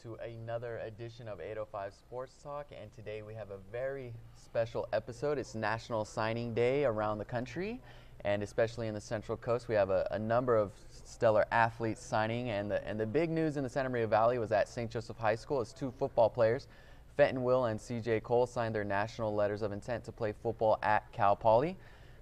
to another edition of 805 Sports Talk, and today we have a very special episode. It's National Signing Day around the country, and especially in the Central Coast. We have a number of stellar athletes signing, and the big news in the Santa Maria Valley was at St. Joseph High School as two football players, Fenton Will and C.J. Cole, signed their national letters of intent to play football at Cal Poly.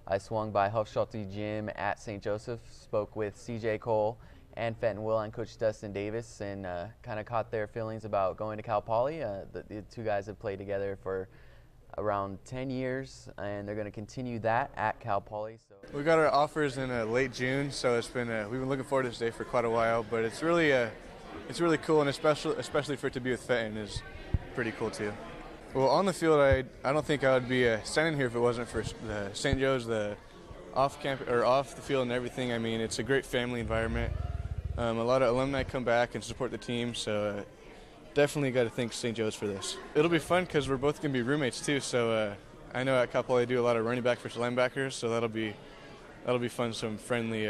I swung by Hofschulte Gym at St. Joseph, spoke with C.J. Cole and Fenton Will and Coach Dustin Davis, and kind of caught their feelings about going to Cal Poly. The two guys have played together for around 10 years, and they're going to continue that at Cal Poly. So we got our offers in late June, so it's been we've been looking forward to this day for quite a while. But it's really cool, and especially for it to be with Fenton is pretty cool too. Well, on the field, I don't think I would be standing here if it wasn't for the St. Joe's, the off the field and everything. I mean, it's a great family environment. A lot of alumni come back and support the team, so definitely got to thank St. Joe's for this. It'll be fun because we're both going to be roommates too, so I know at Cal Poly they do a lot of running back versus linebackers, so that'll be fun, some friendly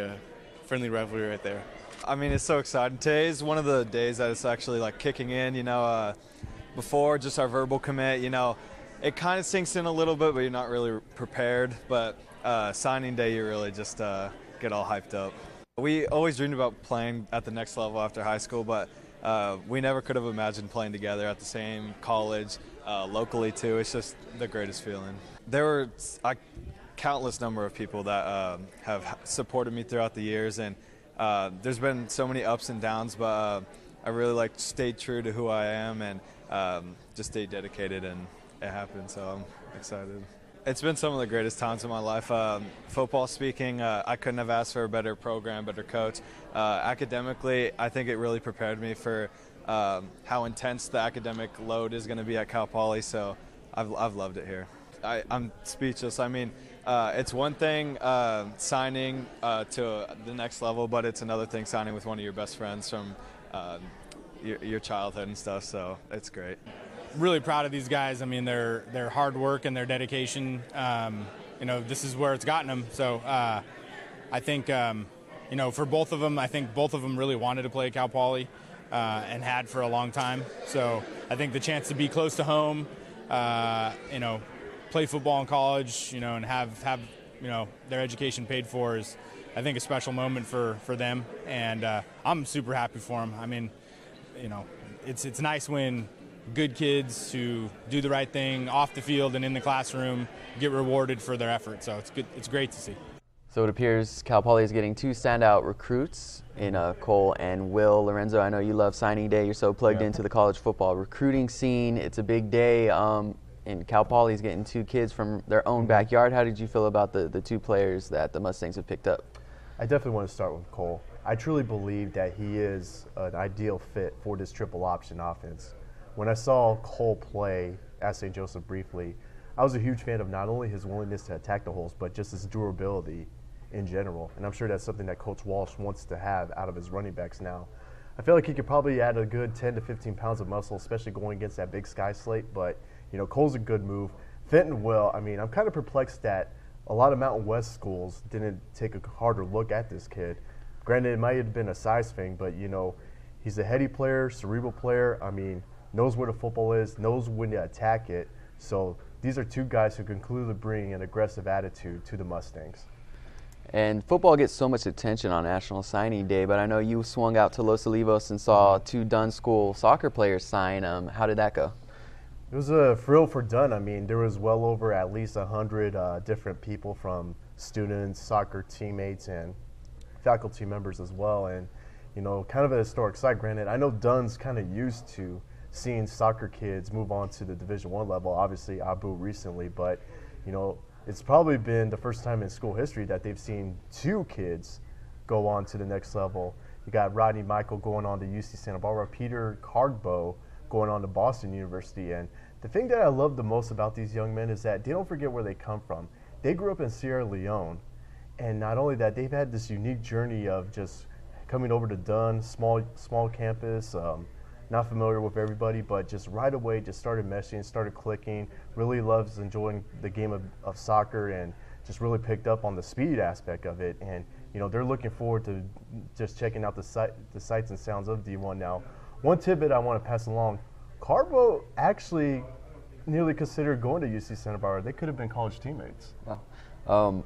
rivalry right there. I mean, it's so exciting. Today is one of the days that it's actually like kicking in, before just our verbal commit, it kind of sinks in a little bit, but you're not really prepared, but signing day you really just get all hyped up. We always dreamed about playing at the next level after high school, but we never could have imagined playing together at the same college, locally too. It's just the greatest feeling. There were a countless number of people that have supported me throughout the years, and there's been so many ups and downs, but I really stayed true to who I am and just stayed dedicated, and it happened, so I'm excited. It's been some of the greatest times of my life. Football speaking, I couldn't have asked for a better program, better coach. Academically, I think it really prepared me for how intense the academic load is going to be at Cal Poly, so I've loved it here. I'm speechless. I mean, it's one thing signing to the next level, but it's another thing signing with one of your best friends from your childhood and stuff, so it's great. Really proud of these guys. I mean, their hard work and their dedication, this is where it's gotten them. So I think, for both of them, I think both of them really wanted to play at Cal Poly and had for a long time. So I think the chance to be close to home, play football in college, and have their education paid for is, I think, a special moment for them. And I'm super happy for them. I mean, it's nice when good kids who do the right thing off the field and in the classroom get rewarded for their effort. So it's good. It's great to see. So it appears Cal Poly is getting two standout recruits in Cole and Will. Lorenzo, I know you love signing day. You're so plugged into the college football recruiting scene. It's a big day, and Cal Poly is getting two kids from their own backyard. How did you feel about the two players that the Mustangs have picked up? I definitely want to start with Cole. I truly believe that he is an ideal fit for this triple option offense. When I saw Cole play at St. Joseph briefly, I was a huge fan of not only his willingness to attack the holes, but just his durability in general. And I'm sure that's something that Coach Walsh wants to have out of his running backs now. I feel like he could probably add a good 10 to 15 pounds of muscle, especially going against that big sky slate. But, Cole's a good move. Fenton Will, I mean, I'm kind of perplexed that a lot of Mountain West schools didn't take a harder look at this kid. Granted, it might have been a size thing, but, he's a heady player, cerebral player. I mean, knows where the football is, knows when to attack it. So these are two guys who can clearly bring an aggressive attitude to the Mustangs. And football gets so much attention on National Signing Day, but I know you swung out to Los Olivos and saw two Dunn School soccer players sign. How did that go? It was a thrill for Dunn. I mean, there was well over at least 100 different people, from students, soccer teammates, and faculty members as well. And, kind of a historic sight. Granted, I know Dunn's kind of used to seeing soccer kids move on to the Division I level, obviously Abu recently, but it's probably been the first time in school history that they've seen two kids go on to the next level. You got Rodney Michael going on to UC Santa Barbara, Peter Cardbo going on to Boston University. And the thing that I love the most about these young men is that they don't forget where they come from. They grew up in Sierra Leone, and not only that, they've had this unique journey of just coming over to Dunn, small campus, not familiar with everybody, but just right away just started meshing, started clicking, really loves enjoying the game of soccer, and just really picked up on the speed aspect of it. And they're looking forward to just checking out the sights and sounds of D1 now. one tidbit I want to pass along, Carbo actually nearly considered going to UC Santa Barbara. They could have been college teammates. Wow.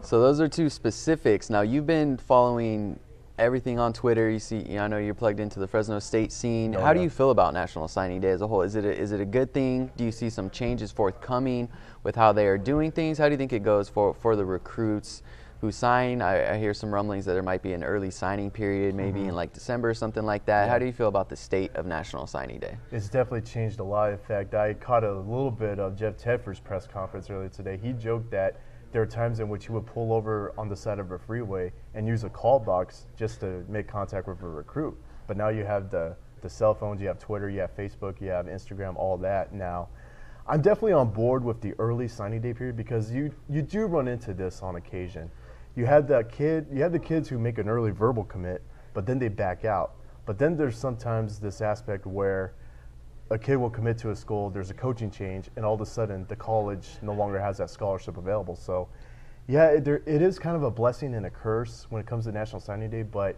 So those are two specifics. Now, you've been following everything on Twitter. You see, I know you're plugged into the Fresno State scene. How do you feel about National Signing Day as a whole? Is it a good thing? Do you see some changes forthcoming with how they are doing things? How do you think it goes for the recruits who sign? I hear some rumblings that there might be an early signing period, maybe in like December or something like that. Yeah. How do you feel about the state of National Signing Day? It's definitely changed a lot. In fact, I caught a little bit of Jeff Tedford's press conference earlier today. He joked that there are times in which he would pull over on the side of a freeway and use a call box just to make contact with a recruit. But now you have the cell phones, you have Twitter, you have Facebook, you have Instagram, all that now. I'm definitely on board with the early signing day period because you do run into this on occasion. You have the kids who make an early verbal commit, but then they back out. But then there's sometimes this aspect where a kid will commit to a school, there's a coaching change, and all of a sudden the college no longer has that scholarship available. So, yeah, it is kind of a blessing and a curse when it comes to National Signing Day. But,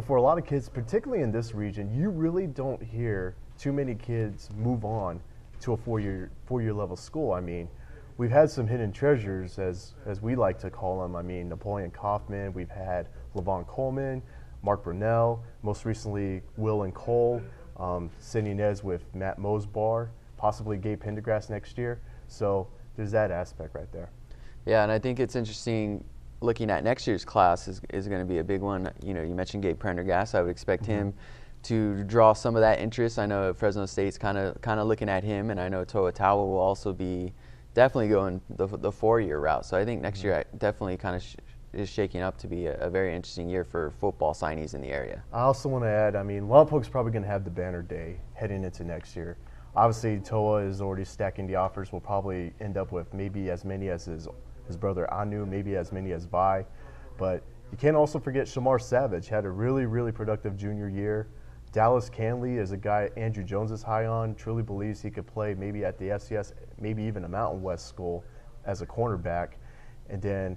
for a lot of kids, particularly in this region, you really don't hear too many kids move on to a four-year level school. I mean, we've had some hidden treasures, as we like to call them. I mean, Napoleon Kaufman, we've had Levon Coleman, Mark Brunell, most recently Will and Cole. St. Ynez with Matt Mosbar, possibly Gabe Pendergrass next year. So there's that aspect right there. Yeah, and I think it's interesting looking at next year's class is going to be a big one. You mentioned Gabe Pendergrass. I would expect him to draw some of that interest. I know Fresno State's kind of looking at him, and I know Toa Tawa will also be definitely going the 4-year route. So I think next year definitely kind of is shaking up to be a very interesting year for football signees in the area. I also want to add, Lompoc's probably going to have the banner day heading into next year. Obviously, Toa is already stacking the offers. We'll probably end up with maybe as many as his brother Anu, maybe as many as Vi. But you can't also forget Shamar Savage, had a really, really productive junior year. Dallas Canley is a guy Andrew Jones is high on, truly believes he could play maybe at the FCS, maybe even a Mountain West school as a cornerback. And then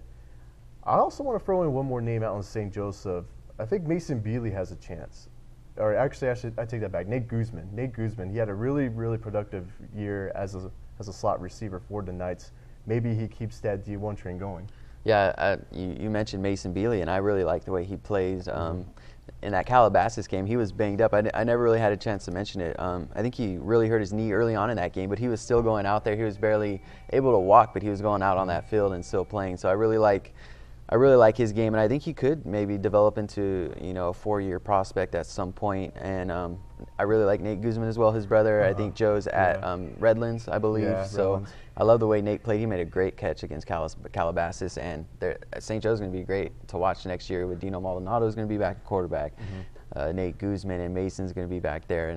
I also want to throw in one more name out in St. Joseph. I think Mason Bealey has a chance. Or actually, I take that back. Nate Guzman. He had a really, really productive year as a slot receiver for the Knights. Maybe he keeps that D1 train going. Yeah, you mentioned Mason Bealey, and I really like the way he plays. In that Calabasas game, he was banged up. I never really had a chance to mention it. I think he really hurt his knee early on in that game, but he was still going out there. He was barely able to walk, but he was going out on that field and still playing. So I really like his game, and I think he could maybe develop into a 4-year prospect at some point. And I really like Nate Guzman as well, his brother. I think Joe's at Redlands, I believe. Yeah, so Redlands. I love the way Nate played. He made a great catch against Calabasas, and St. Joe's going to be great to watch next year with Dino Maldonado's going to be back at quarterback. Nate Guzman and Mason's going to be back there,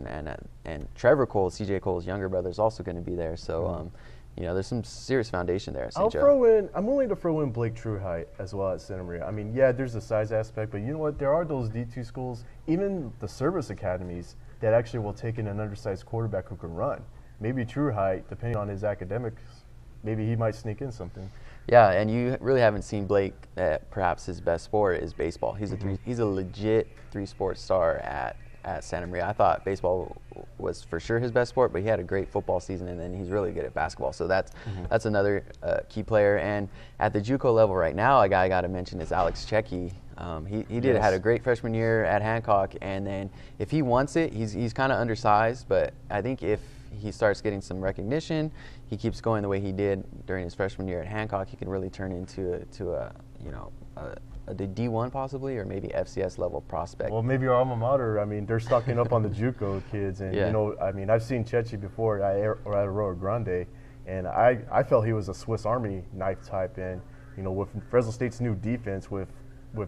and Trevor Cole, CJ Cole's younger brother, is also going to be there. So. There's some serious foundation there at St. Joe. I'm willing to throw in Blake Trueheit as well at Santa Maria. There's the size aspect, but you know what? There are those D2 schools, even the service academies, that actually will take in an undersized quarterback who can run. Maybe Trueheit, depending on his academics, maybe he might sneak in something. Yeah, and you really haven't seen Blake at perhaps his best sport is baseball. He's a legit 3-sport star at Santa Maria. I thought baseball was for sure his best sport, but he had a great football season, and then he's really good at basketball. So that's another key player. And at the JUCO level right now, a guy I got to mention is Alex Checky. He had a great freshman year at Hancock, and then if he wants it, he's kind of undersized, but I think if he starts getting some recognition, he keeps going the way he did during his freshman year at Hancock, he can really turn into a D1 possibly, or maybe FCS level prospect. Well, maybe our alma mater. They're stocking up on the JUCO kids, and I've seen Chechi before at Arroyo Grande, and I felt he was a Swiss Army knife type, and with Fresno State's new defense, with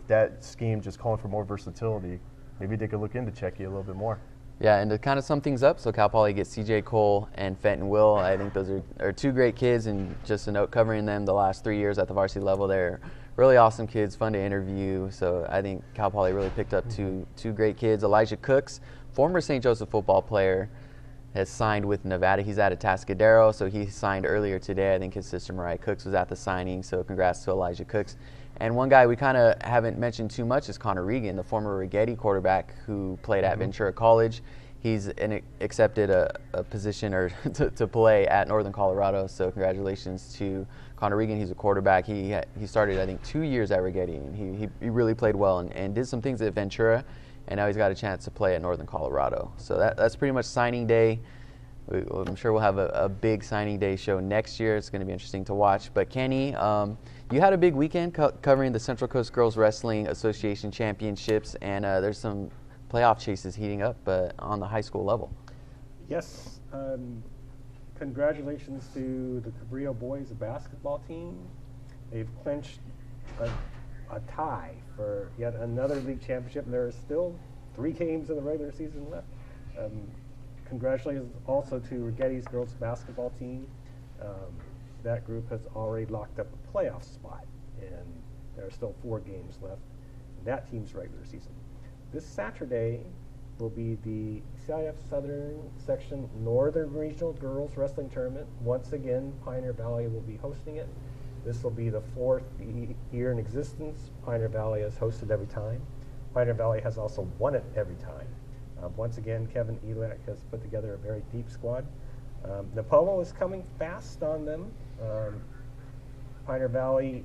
that scheme just calling for more versatility, maybe they could look into Checky a little bit more. Yeah, and to kind of sum things up, so Cal Poly gets CJ Cole and Fenton Will. I think those are two great kids, and just a note, covering them the last 3 years at the varsity level, they're really awesome kids, fun to interview. So I think Cal Poly really picked up two great kids. Elijah Cooks, former St. Joseph football player, has signed with Nevada. He's at Atascadero, so he signed earlier today. I think his sister Mariah Cooks was at the signing, so congrats to Elijah Cooks. And one guy we kind of haven't mentioned too much is Connor Regan, the former Rigetti quarterback who played at Ventura College. He's accepted a position or to play at Northern Colorado. So congratulations to Connor Regan. He's a quarterback. He started, I think, 2 years at Rigetti, and he really played well and did some things at Ventura, and now he's got a chance to play at Northern Colorado. So that's pretty much signing day. I'm sure we'll have a big signing day show next year. It's going to be interesting to watch. But Kenny, you had a big weekend covering the Central Coast Girls Wrestling Association Championships, and there's some playoff chases heating up on the high school level. Yes. Congratulations to the Cabrillo boys basketball team. They've clinched a tie for yet another league championship, and there are still 3 games in the regular season left. Congratulations also to Rigetti's girls basketball team. That group has already locked up a playoff spot, and there are still 4 games left in that team's regular season. This Saturday will be the CIF Southern Section Northern Regional Girls Wrestling Tournament. Once again, Pioneer Valley will be hosting it. This will be the 4th year in existence. Pioneer Valley has hosted every time. Pioneer Valley has also won it every time. Once again, Kevin Elak has put together a very deep squad. Napomo is coming fast on them. Pioneer Valley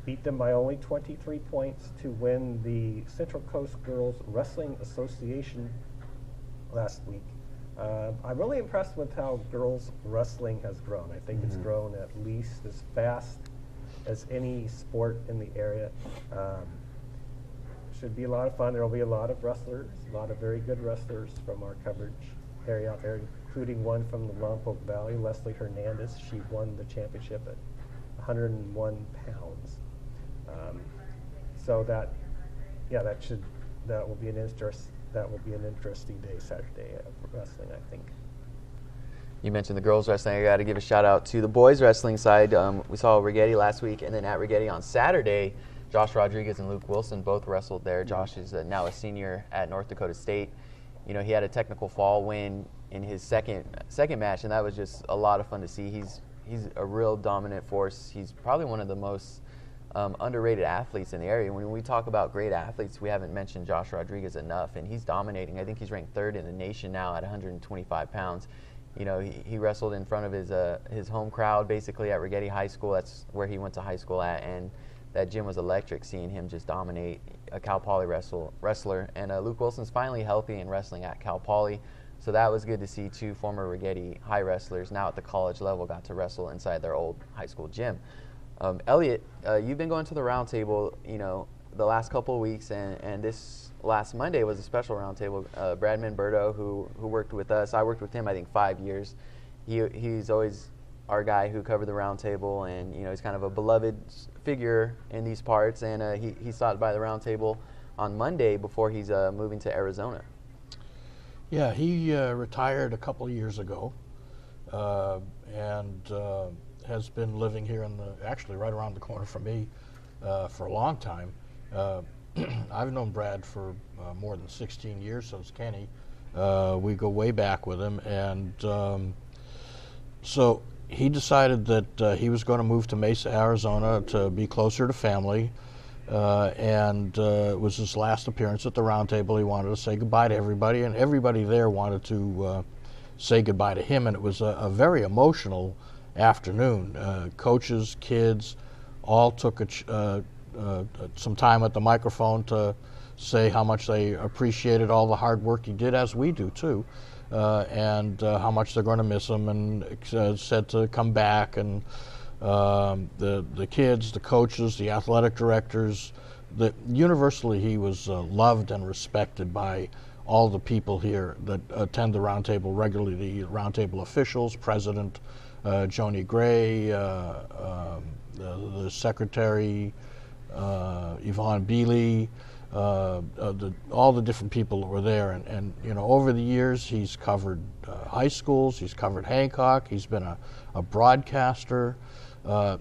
beat them by only 23 points to win the Central Coast Girls Wrestling Association last week. I'm really impressed with how girls wrestling has grown. I think it's grown at least as fast as any sport in the area. Should be a lot of fun. There will be a lot of wrestlers, a lot of very good wrestlers from our coverage area out there, including one from the Lompoc Valley, Leslie Hernandez. She won the championship at 101 pounds. So that will be an interesting day Saturday of wrestling, I think. You mentioned the girls wrestling. I got to give a shout out to the boys wrestling side. We saw Rigetti last week, and then at Rigetti on Saturday, Josh Rodriguez and Luke Wilson both wrestled there. Josh is now a senior at North Dakota State. You know, he had a technical fall win in his second match, and that was just a lot of fun to see. He's a real dominant force. He's probably one of the most underrated athletes in the area. When we talk about great athletes, we haven't mentioned Josh Rodriguez enough, and he's dominating. I think he's ranked 3rd in the nation now at 125 pounds. You know, he wrestled in front of his home crowd basically at Rigetti High School. That's where he went to high school at, and that gym was electric, seeing him just dominate a Cal Poly wrestler. And Luke Wilson's finally healthy and wrestling at Cal Poly, so that was good to see. 2 former Rigetti high wrestlers now at the college level got to wrestle inside their old high school gym. Elliot, you've been going to the Roundtable, you know, the last couple of weeks, and this last Monday was a special Roundtable. Brad Memberto, who worked with us, I worked with him I think 5 years. He's always our guy who covered the Roundtable, and you know, he's kind of a beloved figure in these parts, and he stopped by the Roundtable on Monday before he's moving to Arizona. Yeah, he retired a couple of years ago, and has been living here actually right around the corner from me for a long time. I've known Brad for more than 16 years, so has Kenny. We go way back with him, and so he decided that he was going to move to Mesa, Arizona to be closer to family, and it was his last appearance at the Roundtable. He wanted to say goodbye to everybody, and everybody there wanted to say goodbye to him, and it was a very emotional afternoon. Coaches, kids, all took some time at the microphone to say how much they appreciated all the hard work he did, as we do too, and how much they're going to miss him, and said to come back. And the kids, the coaches, the athletic directors, universally he was loved and respected by all the people here that attend the Roundtable regularly, the Roundtable officials, President Joni Gray, the Secretary Yvonne Beeley, all the different people that were there, and you know, over the years he's covered high schools, he's covered Hancock, he's been a broadcaster,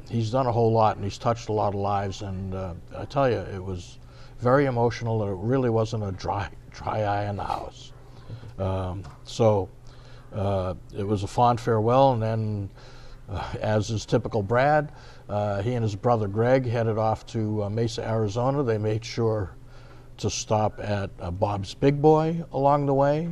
he's done a whole lot, and he's touched a lot of lives, and I tell you, it was very emotional, and it really wasn't a dry eye in the house. So it was a fond farewell, and then as is typical Brad, he and his brother Greg headed off to Mesa, Arizona. They made sure to stop at Bob's Big Boy along the way,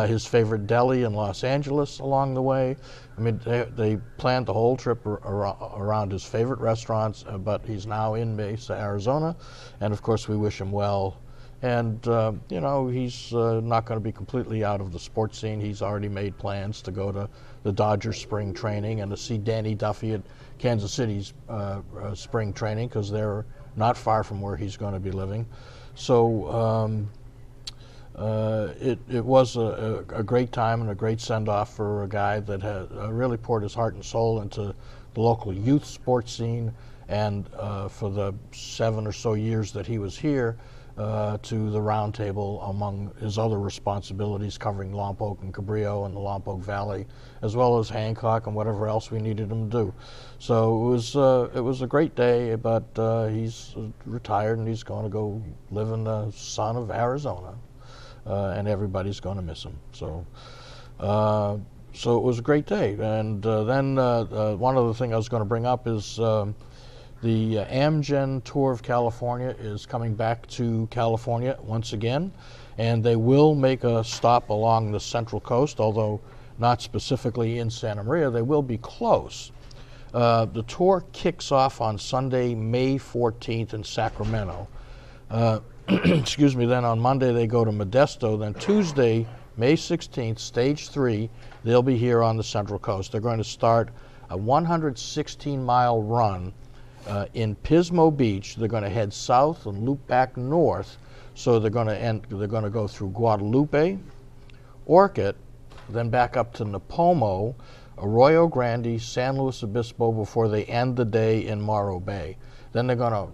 his favorite deli in Los Angeles along the way. I mean, they planned the whole trip around his favorite restaurants, but he's now in Mesa, Arizona, and of course we wish him well. And, you know, he's not going to be completely out of the sports scene. He's already made plans to go to the Dodgers spring training and to see Danny Duffy at Kansas City's spring training, because they're not far from where he's going to be living. So it was a great time and a great send-off for a guy that had really poured his heart and soul into the local youth sports scene, and for the 7 or so years that he was here, to the Roundtable, among his other responsibilities covering Lompoc and Cabrillo and the Lompoc Valley, as well as Hancock and whatever else we needed him to do. So it was a great day, but he's retired and he's going to go live in the sun of Arizona, and everybody's going to miss him. So it was a great day. And then one other thing I was going to bring up is the Amgen Tour of California is coming back to California once again, and they will make a stop along the Central Coast, although not specifically in Santa Maria. They will be close. The tour kicks off on Sunday, May 14th in Sacramento. Excuse me, then on Monday they go to Modesto. Then Tuesday, May 16th, stage 3, they'll be here on the Central Coast. They're going to start a 116-mile run in Pismo Beach. They're going to head south and loop back north. So they're going to go through Guadalupe, Orchid, then back up to Nipomo, Arroyo Grande, San Luis Obispo before they end the day in Morro Bay. Then they're going to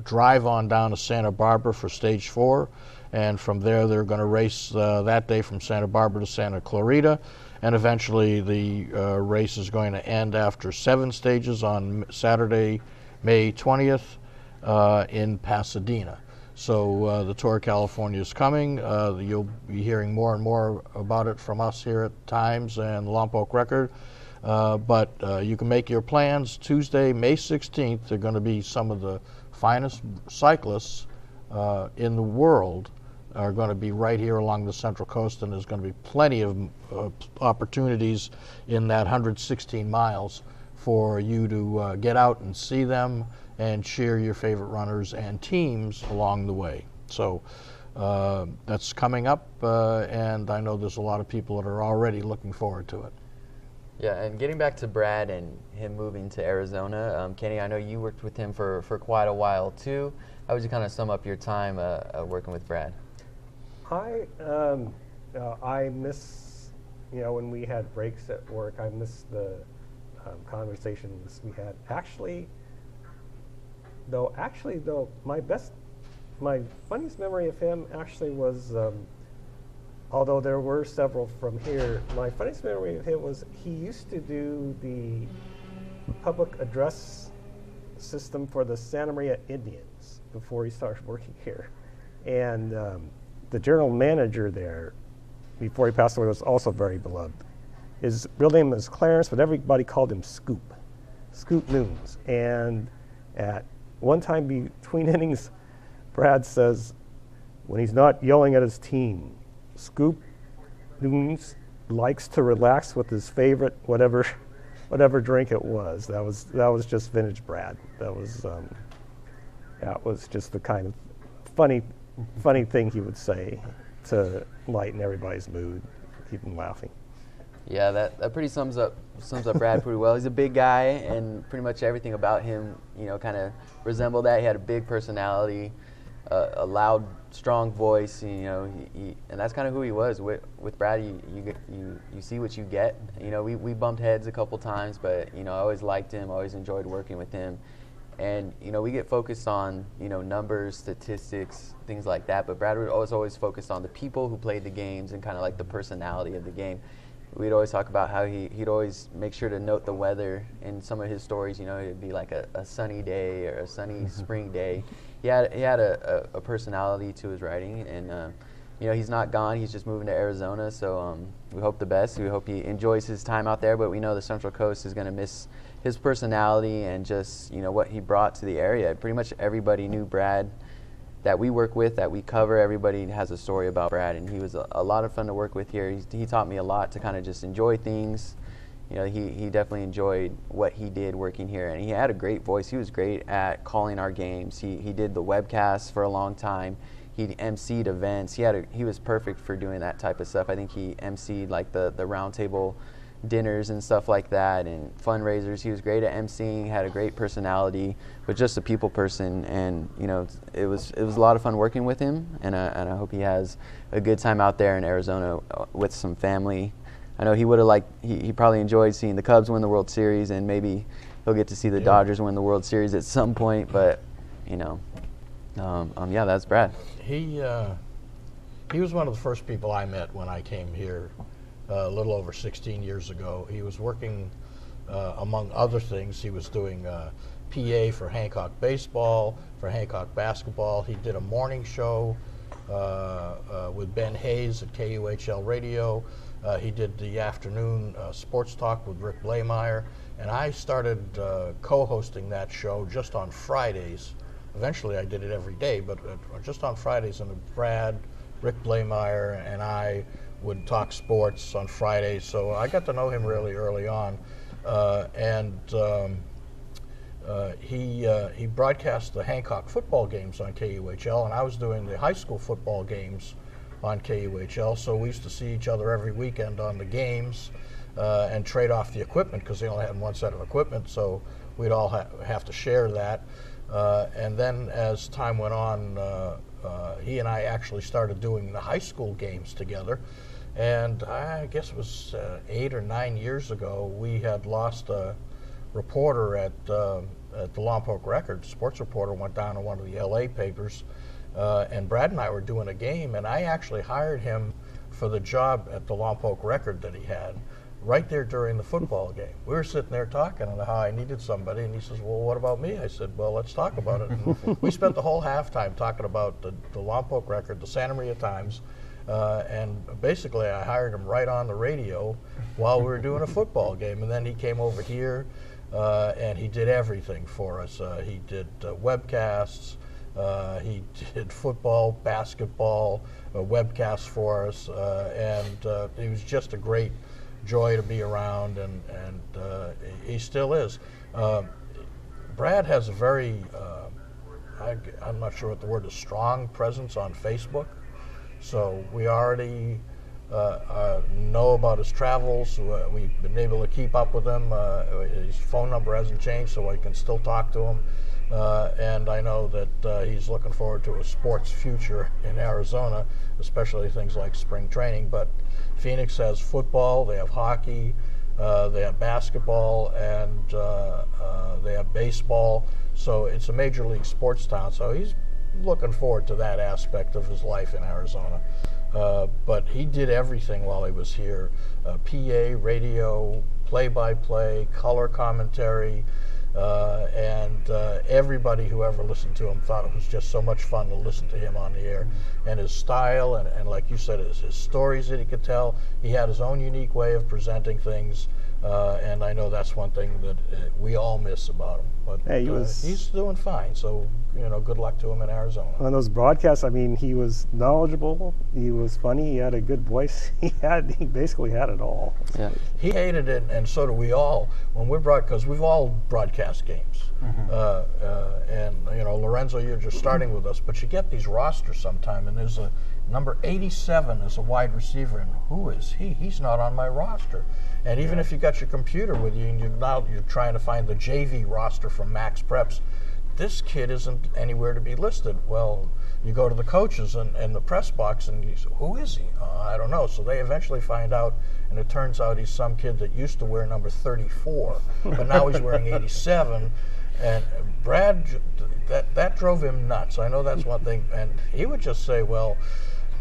drive on down to Santa Barbara for stage 4, and from there they're going to race that day from Santa Barbara to Santa Clarita, and eventually the race is going to end after 7 stages on Saturday, May 20th in Pasadena. So the Tour of California is coming. You'll be hearing more and more about it from us here at Times and Lompoc Record. But you can make your plans. Tuesday, May 16th, they're going to be some of the finest cyclists in the world are going to be right here along the Central Coast, and there's going to be plenty of opportunities in that 116 miles for you to get out and see them and cheer your favorite runners and teams along the way. So that's coming up, and I know there's a lot of people that are already looking forward to it. Yeah, and getting back to Brad and him moving to Arizona, Kenny, I know you worked with him for quite a while too. How would you kind of sum up your time working with Brad? I miss, when we had breaks at work, I miss the conversations we had. Actually, though, my funniest memory of him actually was, although there were several from here, my funniest memory of him was he used to do the public address system for the Santa Maria Indians before he started working here. And the general manager there, before he passed away, was also very beloved. His real name was Clarence, but everybody called him Scoop Nunes. And at one time between innings, Brad says, when he's not yelling at his team, Scoop Nunes likes to relax with his favorite whatever drink it was. That was just vintage Brad. That was just the kind of funny thing he would say to lighten everybody's mood, keep them laughing. Yeah, that pretty sums up Brad pretty well. He's a big guy, and pretty much everything about him, kind of resembled that. He had a big personality, a loud, strong voice, and that's kind of who he was. With Brad, you see what you get. We bumped heads a couple times, but I always liked him, always enjoyed working with him. And we get focused on numbers, statistics, things like that. But Brad was always focused on the people who played the games and kind of like the personality of the game. We'd always talk about how he'd always make sure to note the weather in some of his stories. It'd be like a sunny day or a sunny spring day. He had a personality to his writing, and he's not gone. He's just moving to Arizona. So we hope the best. We hope he enjoys his time out there. But we know the Central Coast is going to miss his personality and just, what he brought to the area. Pretty much everybody knew Brad that we work with, that we cover. Everybody has a story about Brad, and he was a lot of fun to work with here. He taught me a lot to kind of just enjoy things. He definitely enjoyed what he did working here, and he had a great voice. He was great at calling our games. He did the webcasts for a long time. He emceed events. He was perfect for doing that type of stuff. I think he emceed like the Roundtable dinners and stuff like that, and fundraisers. He was great at emceeing, had a great personality, was just a people person, and it was a lot of fun working with him, and I hope he has a good time out there in Arizona with some family. I know he would have he probably enjoyed seeing the Cubs win the World Series, and maybe he'll get to see the Dodgers win the World Series at some point, but that's Brad. He was one of the first people I met when I came here a little over 16 years ago. He was working, among other things, he was doing PA for Hancock baseball, for Hancock basketball. He did a morning show with Ben Hayes at KUHL Radio. He did the afternoon sports talk with Rick Blameyer, and I started co-hosting that show just on Fridays. Eventually I did it every day, but just on Fridays, and Brad, Rick Blameyer, and I would talk sports on Fridays. So I got to know him really early on, he broadcast the Hancock football games on KUHL, and I was doing the high school football games on KUHL. So we used to see each other every weekend on the games and trade off the equipment, because they only had one set of equipment, so we'd all have to share that. And then as time went on, he and I actually started doing the high school games together. And I guess it was 8 or 9 years ago, we had lost a reporter at the Lompoc Record. Sports reporter went down to one of the LA papers, and Brad and I were doing a game, and I actually hired him for the job at the Lompoc Record that he had right there during the football game. We were sitting there talking on how I needed somebody, and he says, well, what about me? I said, well, let's talk about it. And we spent the whole halftime talking about the Lompoc Record, the Santa Maria Times, and basically I hired him right on the radio while we were doing a football game. And then he came over here, and he did everything for us. He did webcasts, he did football, basketball, webcasts for us, and he was just a great joy to be around, and he still is. Brad has a very, I'm not sure what the word is, strong presence on Facebook. So we already know about his travels. We've been able to keep up with him. His phone number hasn't changed, so I can still talk to him. And I know that he's looking forward to a sports future in Arizona, especially things like spring training. But Phoenix has football, they have hockey, they have basketball, and they have baseball. So it's a major league sports town. So he's looking forward to that aspect of his life in Arizona. But he did everything while he was here. PA, radio, play-by-play, color commentary, and everybody who ever listened to him thought it was just so much fun to listen to him on the air. And his style, and like you said, his stories that he could tell. He had his own unique way of presenting things, and I know that's one thing that we all miss about him. But hey, he's doing fine, so good luck to him in Arizona. On those broadcasts, I mean, he was knowledgeable, he was funny, he had a good voice, he basically had it all. Yeah. He hated it, and so do we all, when we're because we've all broadcast games. And Lorenzo, you're just starting with us, but you get these rosters sometime, and there's a number 87 is a wide receiver, and who is he? He's not on my roster. And even if you got your computer with you and you're trying to find the JV roster from Max Preps, this kid isn't anywhere to be listed. Well, you go to the coaches and the press box, and you say, who is he? I don't know. So they eventually find out, and it turns out he's some kid that used to wear number 34, but now he's wearing 87. And Brad, that drove him nuts. I know that's one thing. And he would just say, well,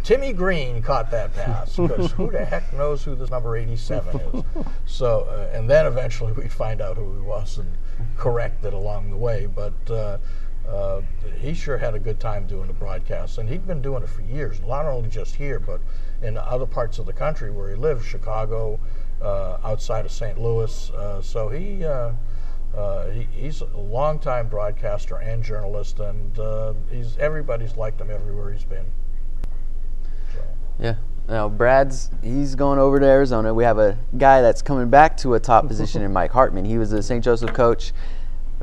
Timmy Green caught that pass, because who the heck knows who this number 87 is? So, and then eventually we find out who he was and correct it along the way. But he sure had a good time doing the broadcasts, and he'd been doing it for years, not only just here, but in other parts of the country where he lives, Chicago, outside of St. Louis. So he's a longtime broadcaster and journalist, and everybody's liked him everywhere he's been. So. Yeah. Now, he's going over to Arizona. We have a guy that's coming back to a top position in Mike Hartman. He was a St. Joseph coach,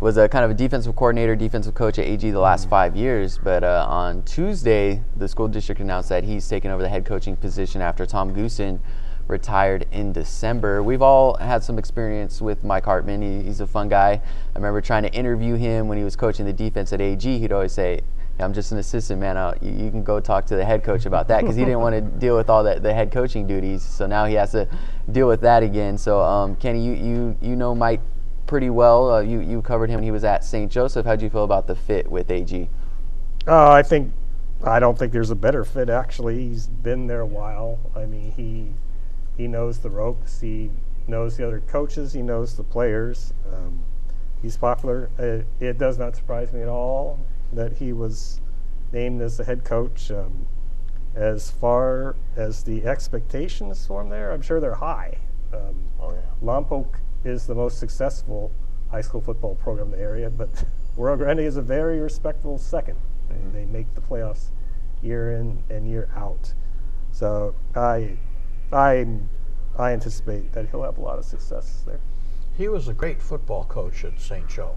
was a kind of a defensive coordinator, defensive coach at AG the last 5 years. But on Tuesday, the school district announced that he's taken over the head coaching position after Tom Goosen retired in December. We've all had some experience with Mike Hartman. He's a fun guy. I remember trying to interview him when he was coaching the defense at AG. He'd always say, I'm just an assistant, man. You can go talk to the head coach about that, because he didn't want to deal with all the head coaching duties. So now he has to deal with that again. So Kenny, you know Mike pretty well. You covered him when he was at St. Joseph. How'd you feel about the fit with AG? I don't think there's a better fit, actually. He's been there a while. I mean, he knows the ropes. He knows the other coaches. He knows the players. He's popular. It does not surprise me at all that he was named as the head coach. As far as the expectations for him there, I'm sure they're high. Lompoc is the most successful high school football program in the area, but Rio Grande is a very respectable second. They make the playoffs year in and year out. So I anticipate that he'll have a lot of success there. He was a great football coach at St. Joe.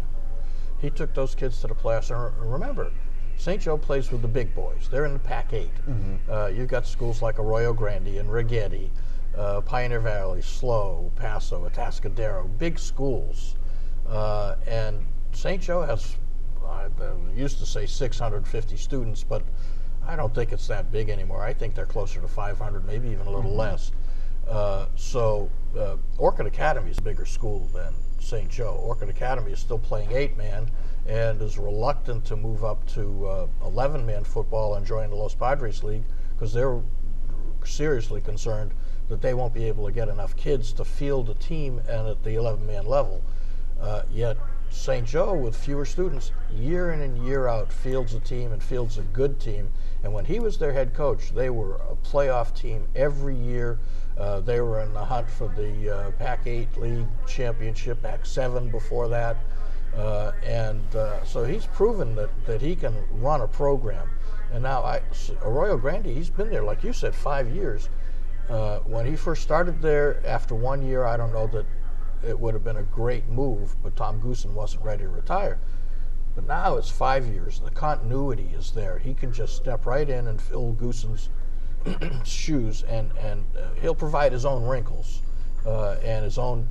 He took those kids to the playoffs. And remember, St. Joe plays with the big boys. They're in the Pac-8. You've got schools like Arroyo Grande and Righetti, Pioneer Valley, SLO, Paso, Atascadero, big schools. And St. Joe has, I used to say 650 students, but I don't think it's that big anymore. I think they're closer to 500, maybe even a little less. So Orchid Academy is a bigger school than St. Joe. Orchid Academy is still playing 8-man and is reluctant to move up to 11-man football and join the Los Padres League, because they're seriously concerned that they won't be able to get enough kids to field a team and at the 11-man level. Yet St. Joe, with fewer students, year in and year out fields a team and fields a good team. And when he was their head coach, they were a playoff team every year. They were in the hunt for the Pac-8 League Championship, Pac-7 before that. So he's proven that he can run a program. And now Arroyo Grande, he's been there, like you said, 5 years. When he first started there, after 1 year, I don't know that it would have been a great move, but Tom Goosen wasn't ready to retire. But now it's 5 years. The continuity is there. He can just step right in and fill Goosen's shoes, and he'll provide his own wrinkles and his own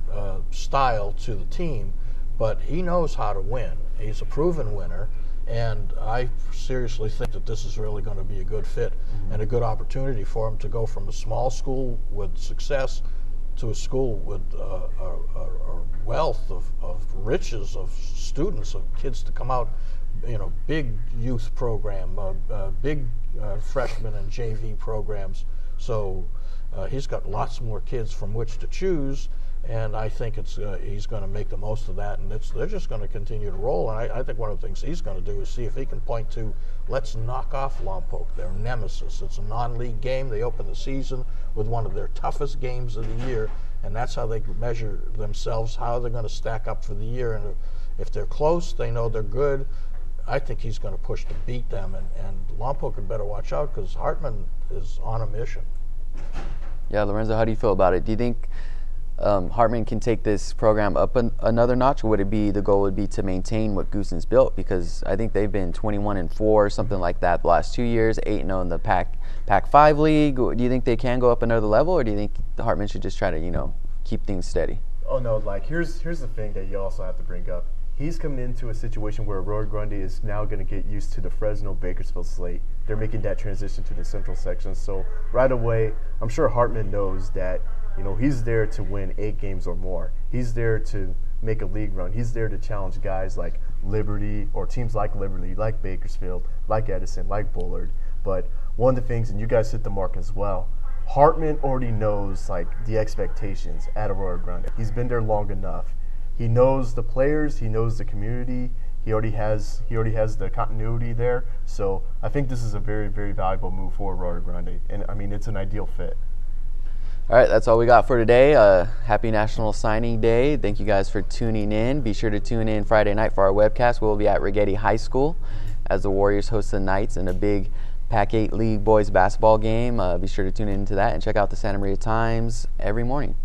style to the team, but he knows how to win. He's a proven winner, and I seriously think that this is really going to be a good fit and a good opportunity for him to go from a small school with success to a school with a wealth of riches of students, of kids to come out, big youth program, big freshman and JV programs. So he's got lots more kids from which to choose, and I think he's going to make the most of that, and they're just going to continue to roll. And I think one of the things he's going to do is see if he can point to, let's knock off Lompoc, their nemesis. It's a non-league game. They open the season with one of their toughest games of the year, and that's how they measure themselves, how they're going to stack up for the year. And if they're close, they know they're good. I think he's going to push to beat them, and Lompoc had better watch out, because Hartman is on a mission. Yeah, Lorenzo, how do you feel about it? Do you think Hartman can take this program up another notch, or would the goal would be to maintain what Goosen's built? Because I think they've been 21-4, something like that, the last 2 years, 8-0 in the Pac-5 league. Do you think they can go up another level, or do you think Hartman should just try to, keep things steady? Oh no, here's the thing that you also have to bring up. He's coming into a situation where Arroyo Grande is now going to get used to the Fresno-Bakersfield slate. They're making that transition to the central section. So right away, I'm sure Hartman knows that, he's there to win 8 games or more. He's there to make a league run. He's there to challenge guys like Liberty, or teams like Liberty, like Bakersfield, like Edison, like Bullard. But one of the things, and you guys hit the mark as well, Hartman already knows the expectations at Arroyo Grande. He's been there long enough. He knows the players, he knows the community, He already has the continuity there. So I think this is a very, very valuable move for Rio Grande, and I mean it's an ideal fit. All right, that's all we got for today. Happy National Signing Day. Thank you guys for tuning in. Be sure to tune in Friday night for our webcast. We'll be at Rigetti High School as the Warriors host the Knights in a big Pac-8 League boys basketball game. Be sure to tune into that and check out the Santa Maria Times every morning.